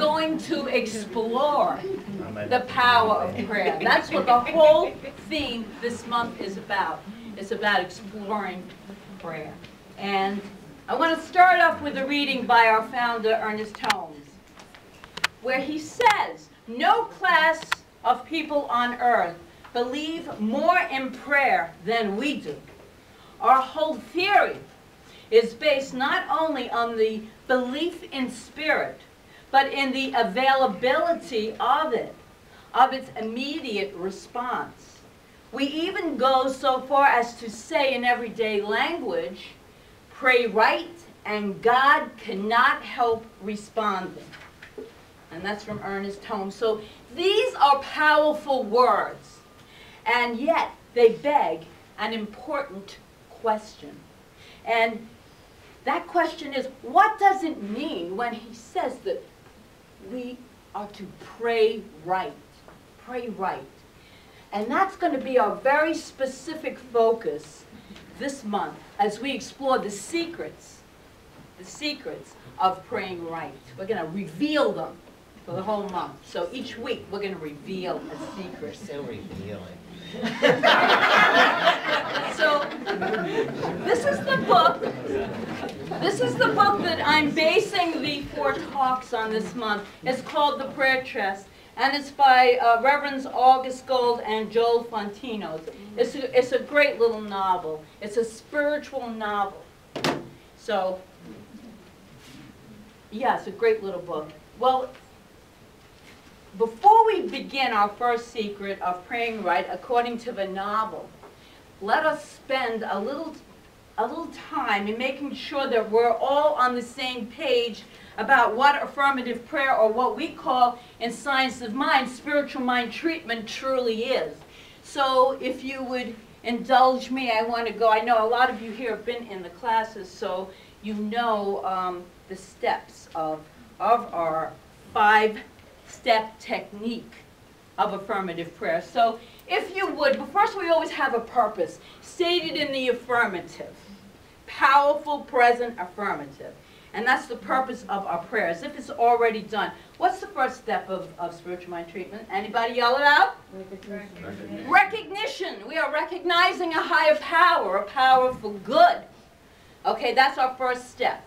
going to explore the power of prayer. That's what the whole theme this month is about. It's about exploring prayer. And I want to start off with a reading by our founder, Ernest Holmes, where he says, "No class of people on earth believe more in prayer than we do. Our whole theory is based not only on the belief in spirit, but in the availability of it, of its immediate response. We even go so far as to say in everyday language, pray right and God cannot help responding." And that's from Ernest Holmes. So these are powerful words, and yet they beg an important question. And that question is, what does it mean when he says that we are to pray right? Pray right. And that's going to be our very specific focus this month as we explore the secrets of praying right. We're going to reveal them for the whole month. So each week we're going to reveal a secret. So revealing. So this is the book. This is the book that I'm basing the 4 talks on this month. It's called The Prayer Chest, and it's by Reverends August Gold and Joel Fontinos. It's a great little novel. It's a spiritual novel. So, yeah, it's a great little book. Well, before we begin our first secret of praying right according to the novel, let us spend a little time in making sure that we're all on the same page about what affirmative prayer, or what we call in science of mind, spiritual mind treatment, truly is. So if you would indulge me, I want to go. I know a lot of you here have been in the classes, so you know the steps of our 5-step technique of affirmative prayer. So if you would, but first we always have a purpose stated in the affirmative. Powerful present affirmative. And that's the purpose of our prayer, as if it's already done. What's the first step of spiritual mind treatment? Anybody yell it out? Recognition. Recognition. We are recognizing a higher power, a power for good. Okay, that's our first step.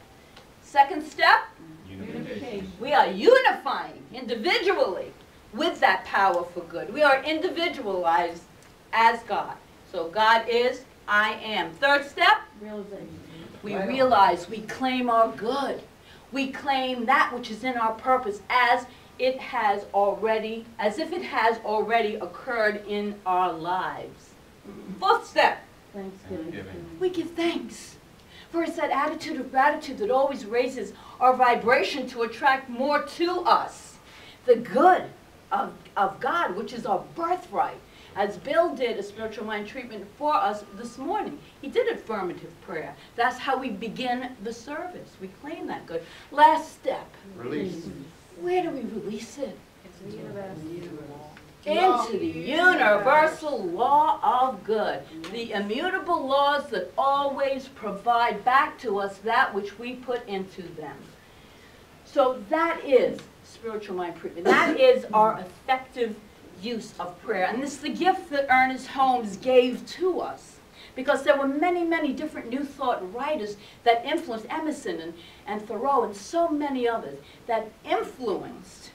Second step? Unification. We are unifying individually with that power for good. We are individualized as God. So God is, I am. Third step? Realization. We realize, we claim our good. We claim that which is in our purpose as if it has already occurred in our lives. Fourth step. Thanksgiving. We give thanks. For it's that attitude of gratitude that always raises our vibration to attract more to us. The good of God, which is our birthright. As Bill did a spiritual mind treatment for us this morning. He did affirmative prayer. That's how we begin the service. We claim that good. Last step. Release. Where do we release it? Into the universal law of good. The immutable laws that always provide back to us that which we put into them. So that is spiritual mind treatment. That is our effective use of prayer. And this is the gift that Ernest Holmes gave to us, because there were many, many different New Thought writers that influenced Emerson and Thoreau and so many others that influenced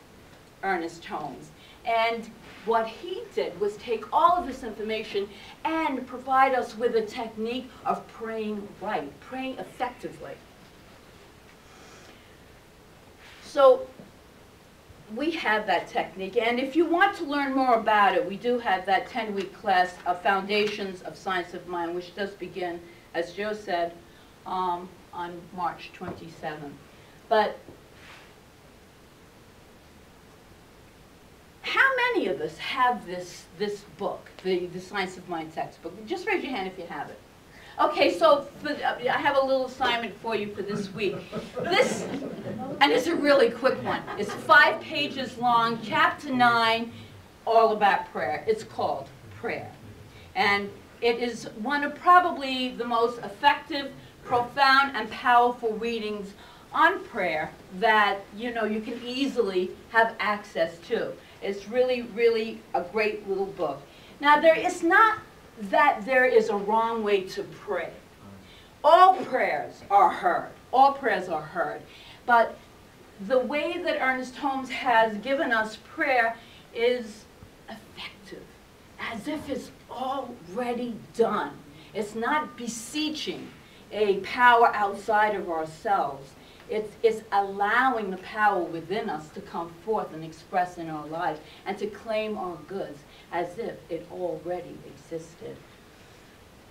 Ernest Holmes. And what he did was take all of this information and provide us with a technique of praying right, praying effectively. So we have that technique, and if you want to learn more about it, we do have that 10-week class of Foundations of Science of Mind, which does begin, as Joe said, on March 27th. But how many of us have this book, the Science of Mind textbook? Just raise your hand if you have it. Okay, so I have a little assignment for you for this week. And it's a really quick one. It's 5 pages long, chapter 9, all about prayer. It's called Prayer. And it is one of probably the most effective, profound, and powerful readings on prayer that, you know, you can easily have access to. It's really, really a great little book. Now, there is not that there is a wrong way to pray. All prayers are heard. All prayers are heard. But the way that Ernest Holmes has given us prayer is effective, as if it's already done. It's not beseeching a power outside of ourselves. It's allowing the power within us to come forth and express in our lives and to claim our goods as if it already existed.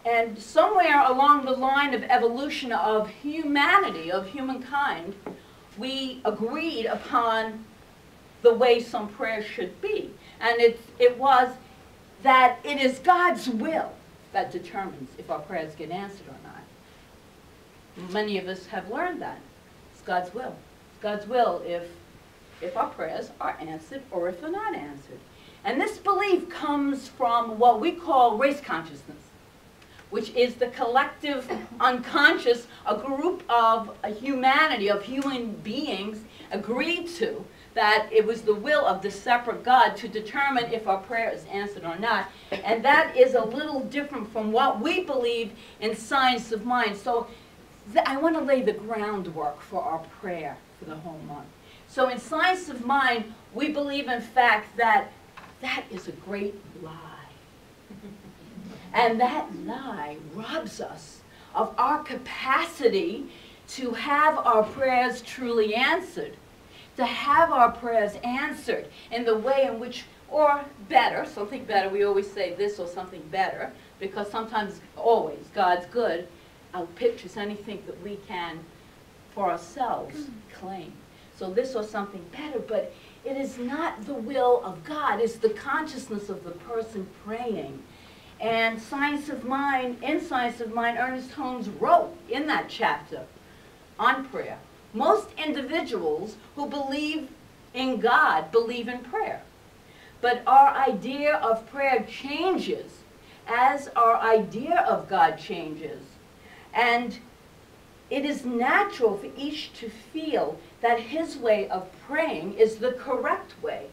And somewhere along the line of evolution of humanity, of humankind, we agreed upon the way some prayers should be. And it was that it is God's will that determines if our prayers get answered or not. Many of us have learned that. It's God's will. It's God's will if our prayers are answered or if they're not answered. And this belief comes from what we call race consciousness, which is the collective unconscious, a group of humanity, of human beings, agreed to that it was the will of the separate God to determine if our prayer is answered or not. And that is a little different from what we believe in science of mind. So I want to lay the groundwork for our prayer for the whole month. So in science of mind, we believe, in fact, that that is a great lie. And that lie robs us of our capacity to have our prayers truly answered, to have our prayers answered in the way in which, or better, something better, we always say this or something better, because sometimes, always, God's good outpictures anything that we can, for ourselves, claim. So this or something better, but it is not the will of God, it's the consciousness of the person praying. And Science of Mind, in Science of Mind, Ernest Holmes wrote in that chapter on prayer, most individuals who believe in God believe in prayer. But our idea of prayer changes as our idea of God changes. And it is natural for each to feel that his way of praying is the correct way.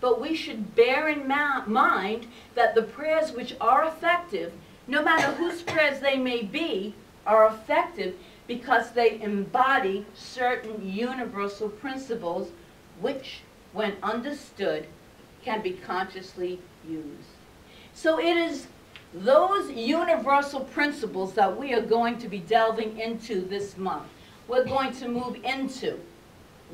But we should bear in mind that the prayers which are effective, no matter whose prayers they may be, are effective because they embody certain universal principles which, when understood, can be consciously used. So it is those universal principles that we are going to be delving into this month. We're going to move into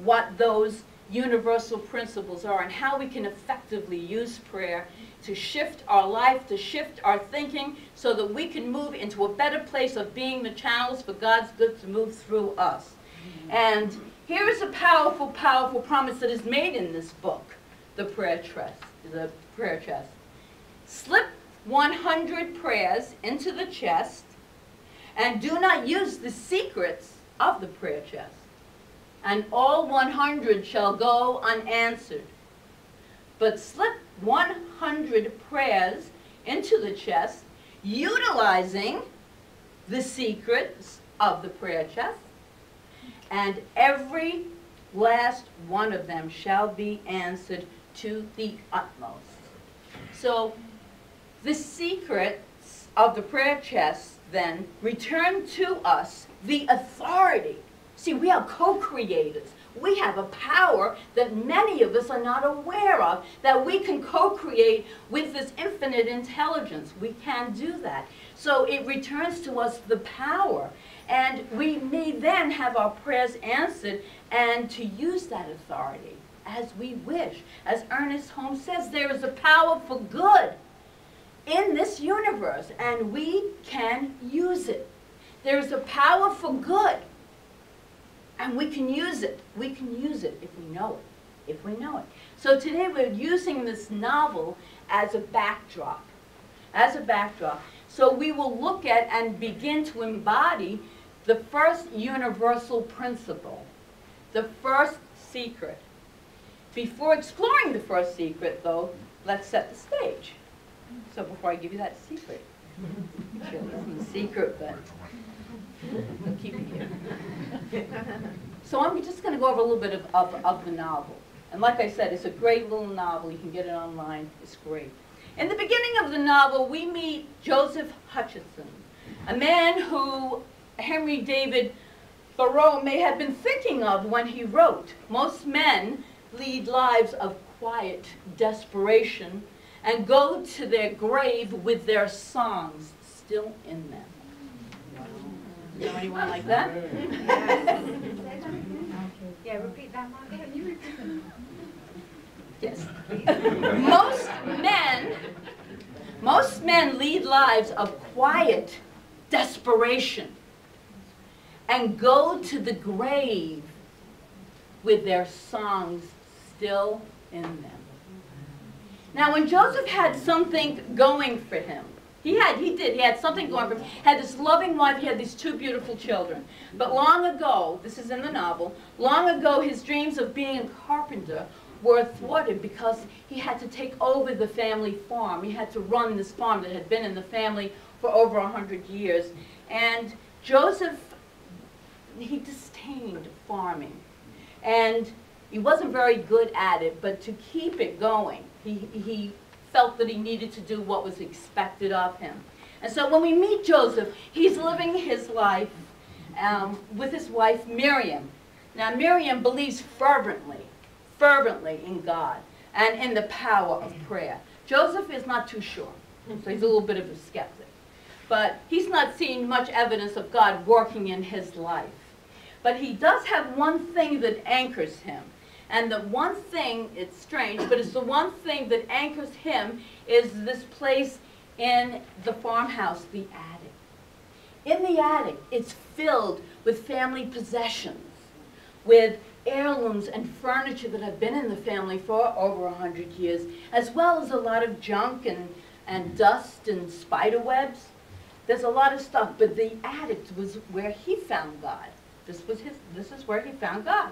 what those universal principles are and how we can effectively use prayer to shift our life, to shift our thinking, so that we can move into a better place of being the channels for God's good to move through us. And here is a powerful, powerful promise that is made in this book, the prayer chest. Slip 100 prayers into the chest and do not use the secrets of the prayer chest, and all 100 shall go unanswered. But slip 100 prayers into the chest, utilizing the secrets of the prayer chest, and every last one of them shall be answered to the utmost. So the secrets of the prayer chest then return to us the authority. See, we are co-creators. We have a power that many of us are not aware of, that we can co-create with this infinite intelligence. We can do that. So it returns to us the power. And we may then have our prayers answered and to use that authority as we wish. As Ernest Holmes says, there is a power for good in this universe, and we can use it. There is a power for good, and we can use it. We can use it if we know it. If we know it. So today we're using this novel as a backdrop. As a backdrop. So we will look at and begin to embody the first universal principle, the first secret. Before exploring the first secret, though, let's set the stage. So before I give you that secret, it really isn't a secret, but we'll keep it here. So I'm just going to go over a little bit of the novel. And like I said, it's a great little novel. You can get it online. It's great. In the beginning of the novel, we meet Joseph Hutchinson, a man who Henry David Thoreau may have been thinking of when he wrote. Most men lead lives of quiet desperation and go to their grave with their songs still in them. You know anyone like that? Yeah, repeat that, Margaret. Can you repeat that? Yes. Most men lead lives of quiet desperation and go to the grave with their songs still in them. Now, when Joseph had something going for him, he had something going for him. He had this loving wife, he had these two beautiful children. But long ago, this is in the novel, long ago his dreams of being a carpenter were thwarted because he had to take over the family farm. He had to run this farm that had been in the family for over 100 years. And Joseph, he disdained farming. And he wasn't very good at it, but to keep it going, he felt that he needed to do what was expected of him. And so when we meet Joseph, he's living his life with his wife Miriam. Now Miriam believes fervently in God and in the power of prayer. Joseph is not too sure, so he's a little bit of a skeptic. But he's not seeing much evidence of God working in his life. But he does have one thing that anchors him. And the one thing, it's strange, but it's the one thing that anchors him is this place in the farmhouse, the attic. In the attic, it's filled with family possessions, with heirlooms and furniture that have been in the family for over 100 years, as well as a lot of junk and dust and spider webs. There's a lot of stuff, but the attic was where he found God. This is where he found God.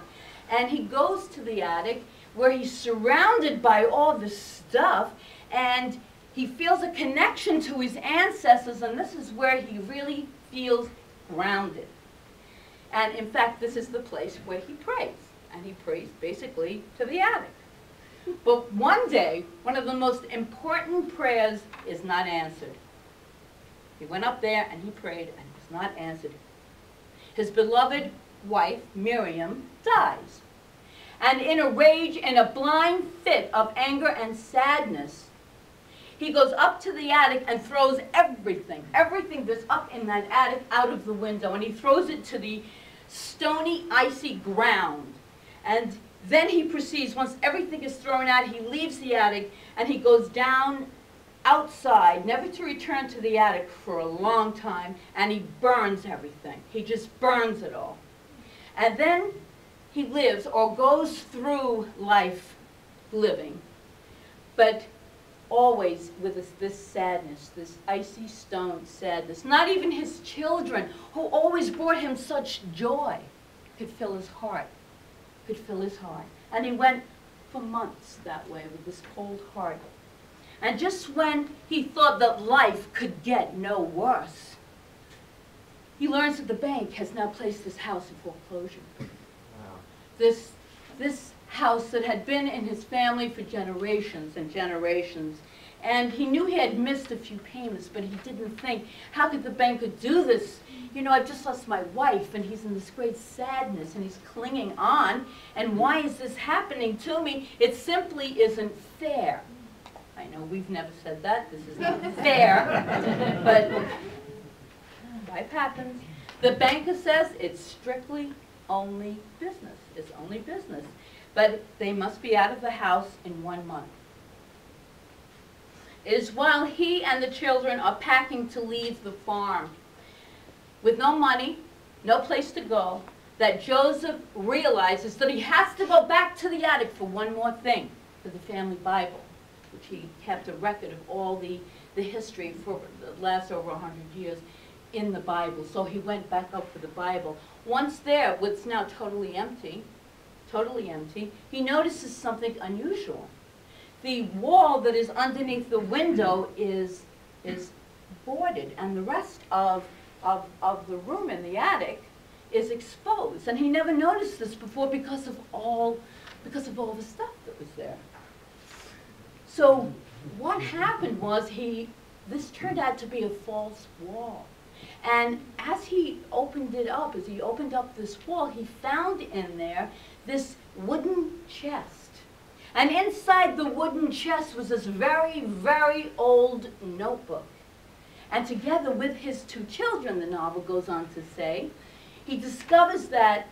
And he goes to the attic where he's surrounded by all this stuff, and he feels a connection to his ancestors, and this is where he really feels grounded. And in fact, this is the place where he prays. And he prays basically to the attic. But one day, one of the most important prayers is not answered. He went up there and he prayed, and it was not answered. His beloved wife, Miriam, dies. And in a rage, in a blind fit of anger and sadness, he goes up to the attic and throws everything that's up in that attic out of the window. And he throws it to the stony, icy ground. And then he proceeds, once everything is thrown out, he leaves the attic and he goes down outside, never to return to the attic for a long time, and he burns everything. He just burns it all. And then he lives or goes through life living, but always with this sadness, this icy stone sadness. Not even his children, who always brought him such joy, could fill his heart, And he went for months that way with this cold heart. And just when he thought that life could get no worse, he learns that the bank has now placed this house in foreclosure. Wow. This house that had been in his family for generations and generations. And he knew he had missed a few payments, but he didn't think, how could the banker do this? You know, I've just lost my wife, and he's in this great sadness, and he's clinging on. And why is this happening to me? It simply isn't fair. I know we've never said that. This is not fair. But life happens. The banker says it's strictly only business. It's only business. But they must be out of the house in 1 month. It is while he and the children are packing to leave the farm, with no money, no place to go, that Joseph realizes that he has to go back to the attic for one more thing, for the family Bible, which he kept a record of all the history for the last over 100 years in the Bible. So he went back up for the Bible. Once there, what's now totally empty, he notices something unusual. The wall that is underneath the window is boarded, and the rest of the room in the attic is exposed. And he never noticed this before because of all the stuff that was there. So what happened was this turned out to be a false wall. And as he opened it up, as he opened up this wall, he found in there this wooden chest. And inside the wooden chest was this very, very old notebook. And together with his two children, the novel goes on to say, he discovers that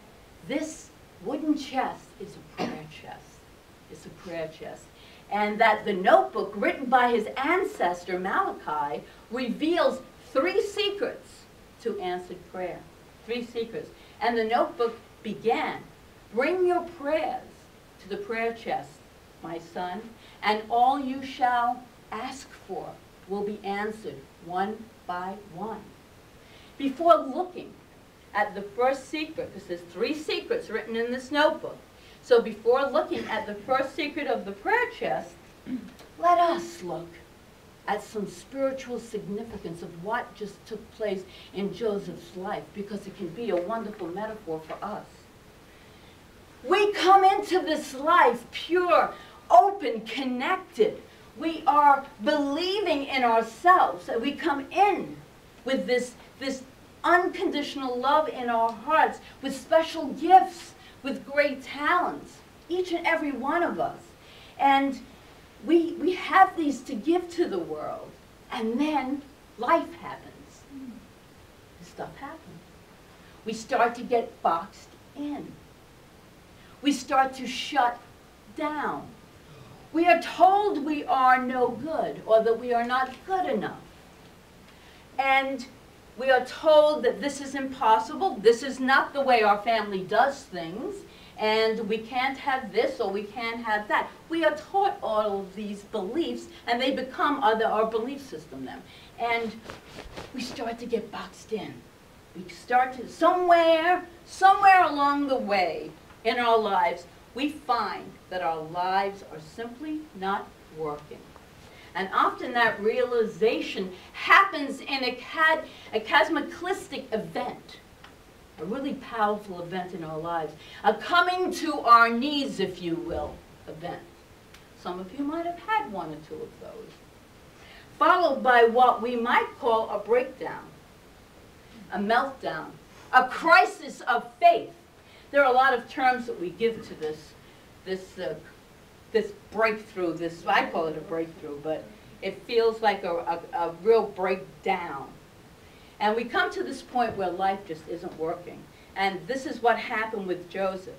this wooden chest is a prayer chest. It's a prayer chest. And that the notebook written by his ancestor, Malachi, reveals 3 secrets to answered prayer. 3 secrets. And the notebook began, "Bring your prayers to the prayer chest, my son, and all you shall ask for will be answered one by one." Before looking at the first secret, because there's 3 secrets written in this notebook, so before looking at the first secret of the prayer chest, let us look at some spiritual significance of what just took place in Joseph's life, because it can be a wonderful metaphor for us. We come into this life pure, open, connected. We are believing in ourselves. We come in with this unconditional love in our hearts, with special gifts, with great talents, each and every one of us. And we have these to give to the world. And then life happens. Stuff happens. We start to get boxed in. We start to shut down. We are told we are no good, or that we are not good enough. And we are told that this is impossible, this is not the way our family does things, and we can't have this or we can't have that. We are taught all of these beliefs, and they become our belief system then. And we start to get boxed in. We start to, somewhere along the way in our lives, we find that our lives are simply not working. And often that realization happens in a cataclysmic event, a really powerful event in our lives, a coming to our knees, if you will, event. Some of you might have had 1 or 2 of those. Followed by what we might call a breakdown, a meltdown, a crisis of faith. There are a lot of terms that we give to this breakthrough. I call it a breakthrough, but it feels like a real breakdown. And we come to this point where life just isn't working. And this is what happened with Joseph.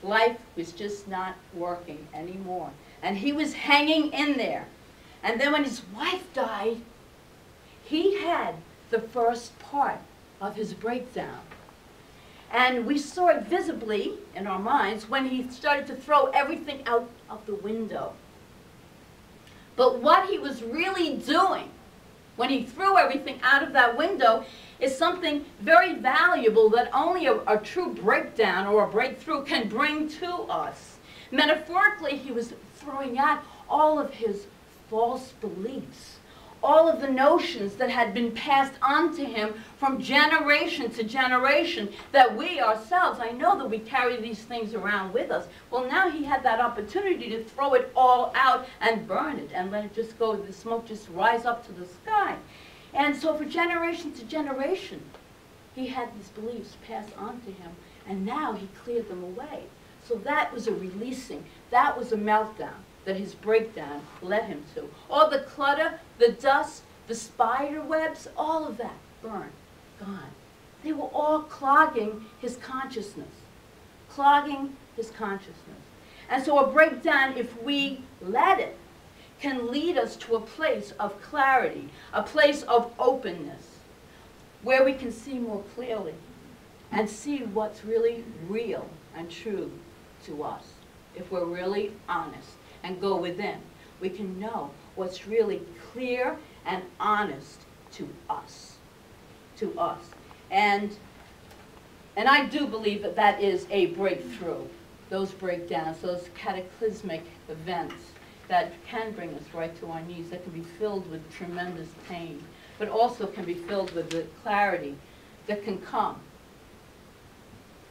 Life was just not working anymore. And he was hanging in there. And then when his wife died, he had the first part of his breakdown. And we saw it visibly in our minds when he started to throw everything out of the window. But what he was really doing when he threw everything out of that window is something very valuable that only a true breakdown or a breakthrough can bring to us. Metaphorically, he was throwing out all of his false beliefs, all of the notions that had been passed on to him from generation to generation, that we ourselves, I know that we carry these things around with us. Well, now he had that opportunity to throw it all out and burn it and let it just go, the smoke just rise up to the sky. And so for generation to generation, he had these beliefs passed on to him, and now he cleared them away. So that was a releasing, that was a meltdown that his breakdown led him to. All the clutter, the dust, the spider webs, all of that burned, gone. They were all clogging his consciousness, clogging his consciousness. And so a breakdown, if we let it, can lead us to a place of clarity, a place of openness, where we can see more clearly and see what's really real and true to us. If we're really honest and go within, we can know what's really clear and honest to us. To us. And I do believe that that is a breakthrough. Those breakdowns, those cataclysmic events that can bring us right to our knees, that can be filled with tremendous pain, but also can be filled with the clarity that can come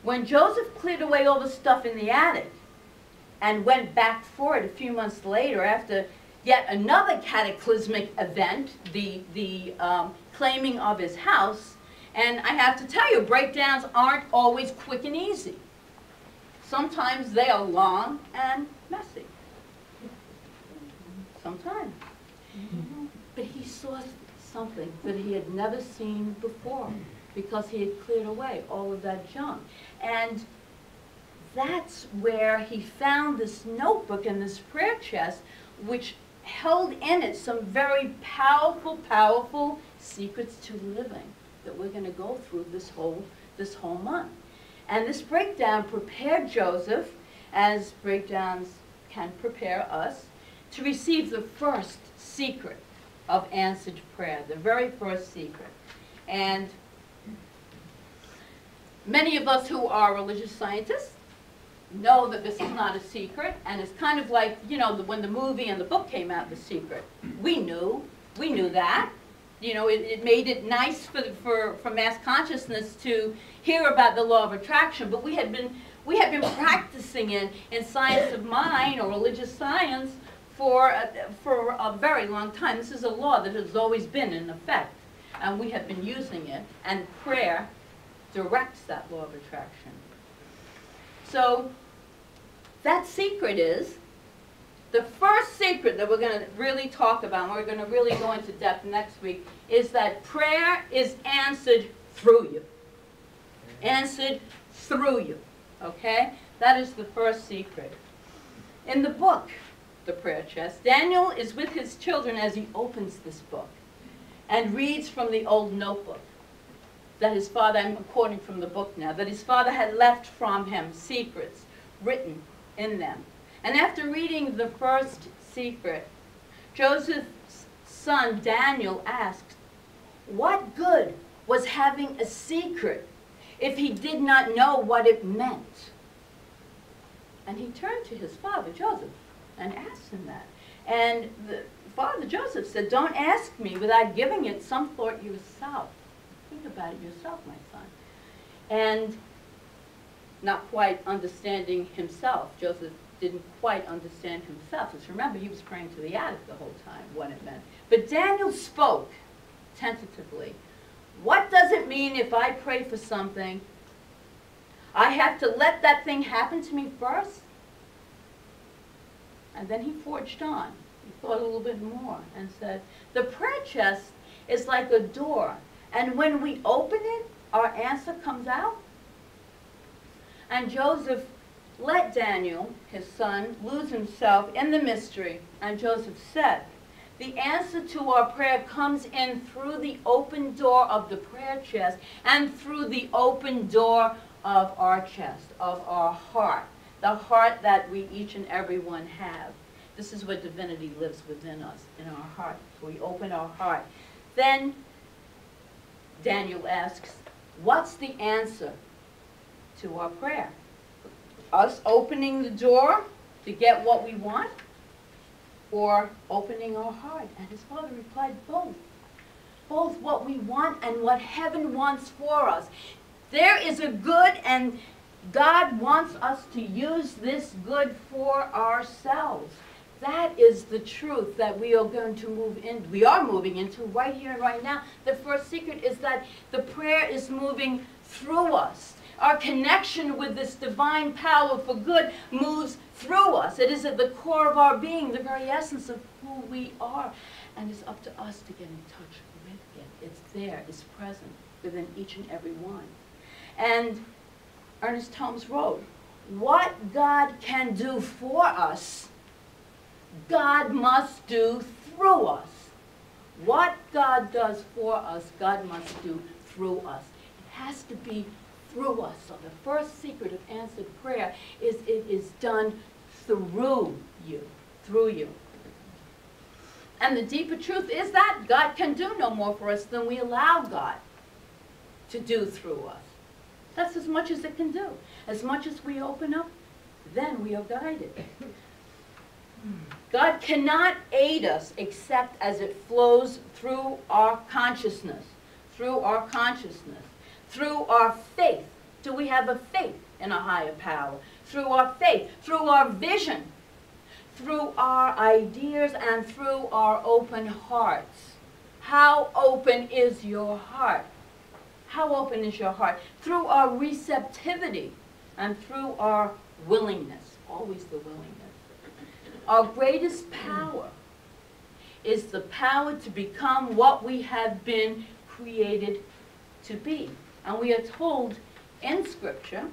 When Joseph cleared away all the stuff in the attic and went back for it a few months later after yet another cataclysmic event, the claiming of his house, and I have to tell you, breakdowns aren't always quick and easy. Sometimes they are long and messy. Sometimes. But he saw something that he had never seen before because he had cleared away all of that junk. And that's where he found this notebook and this prayer chest, which held in it some very powerful, powerful secrets to living that we're going to go through this whole month. And this breakdown prepared Joseph, as breakdowns can prepare us, to receive the first secret of answered prayer, the very first secret. And many of us who are religious scientists know that this is not a secret, and it's kind of like, you know, when the movie and the book came out, The Secret. We knew that. You know, it made it nice for mass consciousness to hear about the law of attraction, but we had been practicing in science of mind or religious science for a very long time. This is a law that has always been in effect, and we have been using it, and prayer directs that law of attraction. So that secret is, the first secret that we're going to really talk about, and we're going to really go into depth next week, is that prayer is answered through you. Answered through you. Okay? That is the first secret. In the book, The Prayer Chest, Daniel is with his children as he opens this book and reads from the old notebook that his father, I'm quoting from the book now, that his father had left from him secrets written in them. And after reading the first secret, Joseph's son Daniel asked, what good was having a secret if he did not know what it meant? And he turned to his father, Joseph, and asked him that. And the father, Joseph, said, don't ask me without giving it some thought yourself. Think about it yourself, my son. And not quite understanding himself, Joseph didn't quite understand himself. Just remember, he was praying to the attic the whole time, what it meant. But Daniel spoke tentatively. What does it mean if I pray for something, I have to let that thing happen to me first? And then he forged on. He thought a little bit more and said, the prayer chest is like a door, and when we open it, our answer comes out. And Joseph let Daniel, his son, lose himself in the mystery. And Joseph said, the answer to our prayer comes in through the open door of the prayer chest and through the open door of our chest, of our heart, the heart that we each and every one have. This is where divinity lives within us, in our heart. So we open our heart. Then Daniel asks, what's the answer to our prayer? Us opening the door to get what we want, or opening our heart? And his father replied, both. Both what we want and what heaven wants for us. There is a good, and God wants us to use this good for ourselves. That is the truth that we are going to move in. We are moving into right here and right now. The first secret is that the prayer is moving through us. Our connection with this divine power for good moves through us. It is at the core of our being, the very essence of who we are. And it's up to us to get in touch with it. It's there, it's present within each and every one. And Ernest Holmes wrote, what God can do for us, God must do through us. What God does for us, God must do through us. It has to be through us. So the first secret of answered prayer is it is done through you. Through you. And the deeper truth is that God can do no more for us than we allow God to do through us. That's as much as it can do. As much as we open up, then we are guided. God cannot aid us except as it flows through our consciousness, through our consciousness, through our faith Do we have a faith in a higher power? Through our faith, through our vision, through our ideas, and through our open hearts. How open is your heart? How open is your heart? Through our receptivity and through our willingness, always the willingness. Our greatest power is the power to become what we have been created to be. And we are told in Scripture,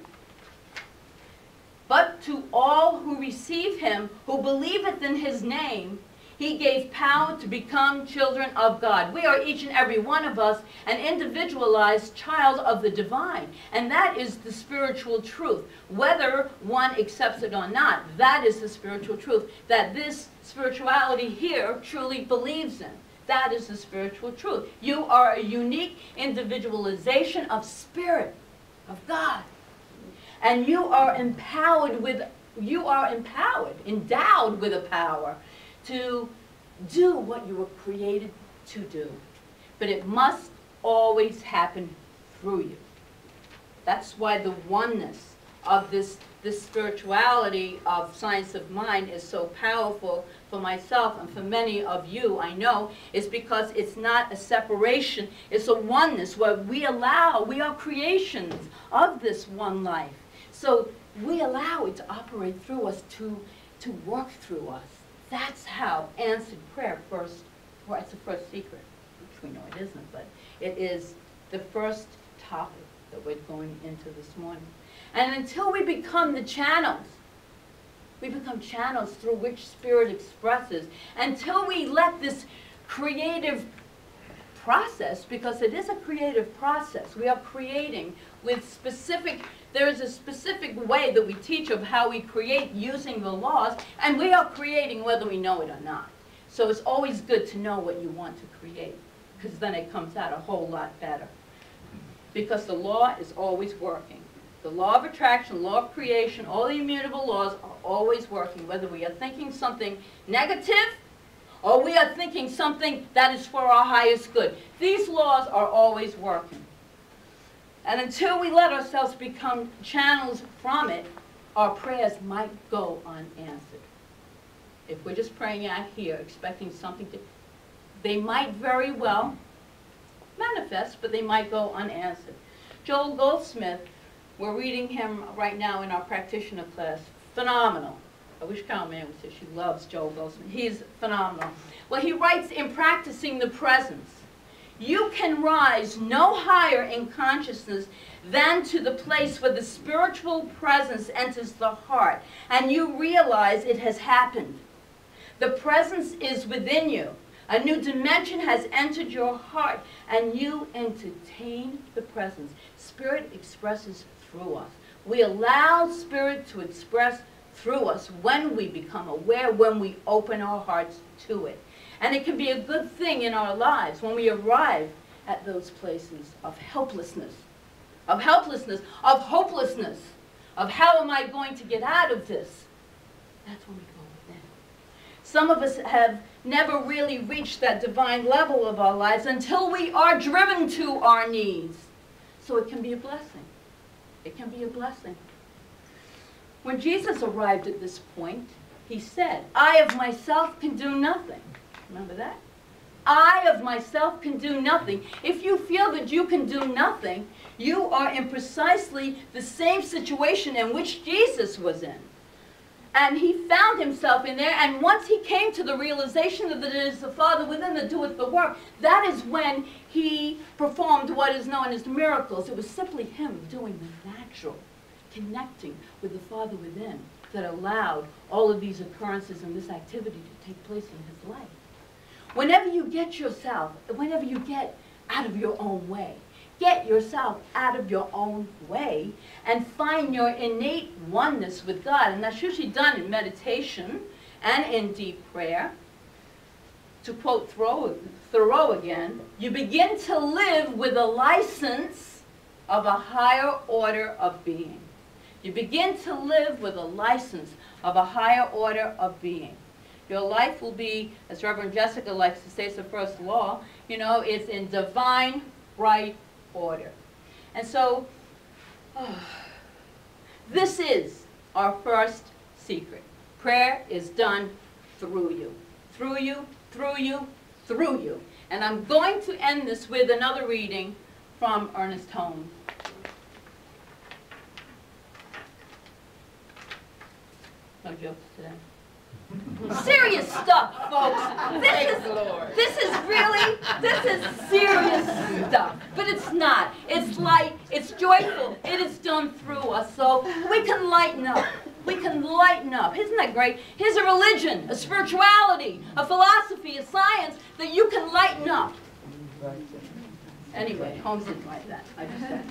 but to all who receive him, who believeth in his name, he gave power to become children of God. We are, each and every one of us, an individualized child of the divine. And that is the spiritual truth. Whether one accepts it or not, that is the spiritual truth that this spirituality here truly believes in. That is the spiritual truth. You are a unique individualization of spirit, of God. And you are empowered, endowed with a power to do what you were created to do. But it must always happen through you. That's why the oneness of this spirituality of science of mind is so powerful for myself and for many of you, I know, is because it's not a separation, it's a oneness where we are creations of this one life. So we allow it to operate through us, to work through us. That's how answered prayer it's the first secret, which we know it isn't, but it is the first topic that we're going into this morning. And until we become the channels, we become channels through which Spirit expresses, until we let this creative process, because it is a creative process, we are creating with there is a specific way that we teach of how we create using the laws, and we are creating whether we know it or not. So it's always good to know what you want to create, because then it comes out a whole lot better. Because the law is always working. The law of attraction, law of creation, all the immutable laws are always working, whether we are thinking something negative or we are thinking something that is for our highest good. These laws are always working. And until we let ourselves become channels from it, our prayers might go unanswered. If we're just praying out here, expecting something to, they might very well manifest, but they might go unanswered. Joel Goldsmith, we're reading him right now in our practitioner class. Phenomenal. I wish Carol Mann would say she loves Joel Goldsmith. He's phenomenal. Well, he writes, in practicing the presence, you can rise no higher in consciousness than to the place where the spiritual presence enters the heart, and you realize it has happened. The presence is within you. A new dimension has entered your heart, and you entertain the presence. Spirit expresses through us. We allow Spirit to express through us when we become aware, when we open our hearts to it. And it can be a good thing in our lives when we arrive at those places of helplessness, of hopelessness, of how am I going to get out of this? That's when we go within. Some of us have never really reached that divine level of our lives until we are driven to our knees. So it can be a blessing. It can be a blessing. When Jesus arrived at this point, he said, I of myself can do nothing. Remember that? I of myself can do nothing. If you feel that you can do nothing, you are in precisely the same situation in which Jesus was in. And he found himself in there, and once he came to the realization that it is the Father within that doeth the work, that is when he performed what is known as miracles. It was simply him doing the natural, connecting with the Father within, that allowed all of these occurrences and this activity to take place in his life. Whenever you get out of your own way, get yourself out of your own way and find your innate oneness with God. And that's usually done in meditation and in deep prayer. To quote Thoreau again, you begin to live with a license of a higher order of being. You begin to live with a license of a higher order of being. Your life will be, as Reverend Jessica likes to say, it's the first law, it's in divine right order. And so This is our first secret. Prayer is done through you. Through you, through you, through you. And I'm going to end this with another reading from Ernest Holmes. No jokes today. Serious stuff, folks. This is serious stuff. But it's not. It's light, it's joyful. It is done through us, so we can lighten up. We can lighten up. Isn't that great? Here's a religion, a spirituality, a philosophy, a science that you can lighten up. Anyway, Holmes didn't write that. I just said.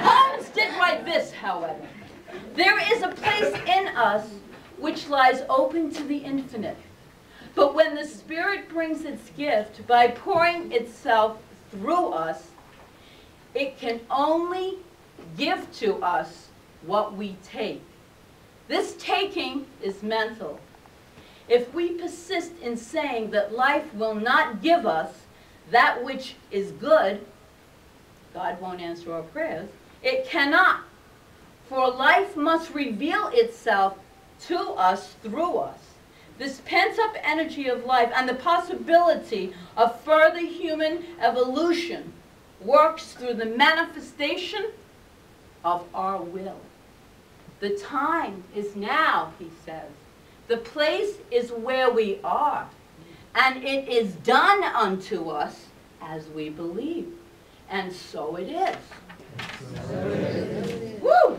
Holmes did write this, however. There is a place in us which lies open to the infinite. But when the Spirit brings its gift by pouring itself through us, it can only give to us what we take. This taking is mental. If we persist in saying that life will not give us that which is good, God won't answer our prayers. It cannot. For life must reveal itself to us through us. This pent-up energy of life and the possibility of further human evolution works through the manifestation of our will. The time is now, he says. The place is where we are. And it is done unto us as we believe. And so it is. Woo!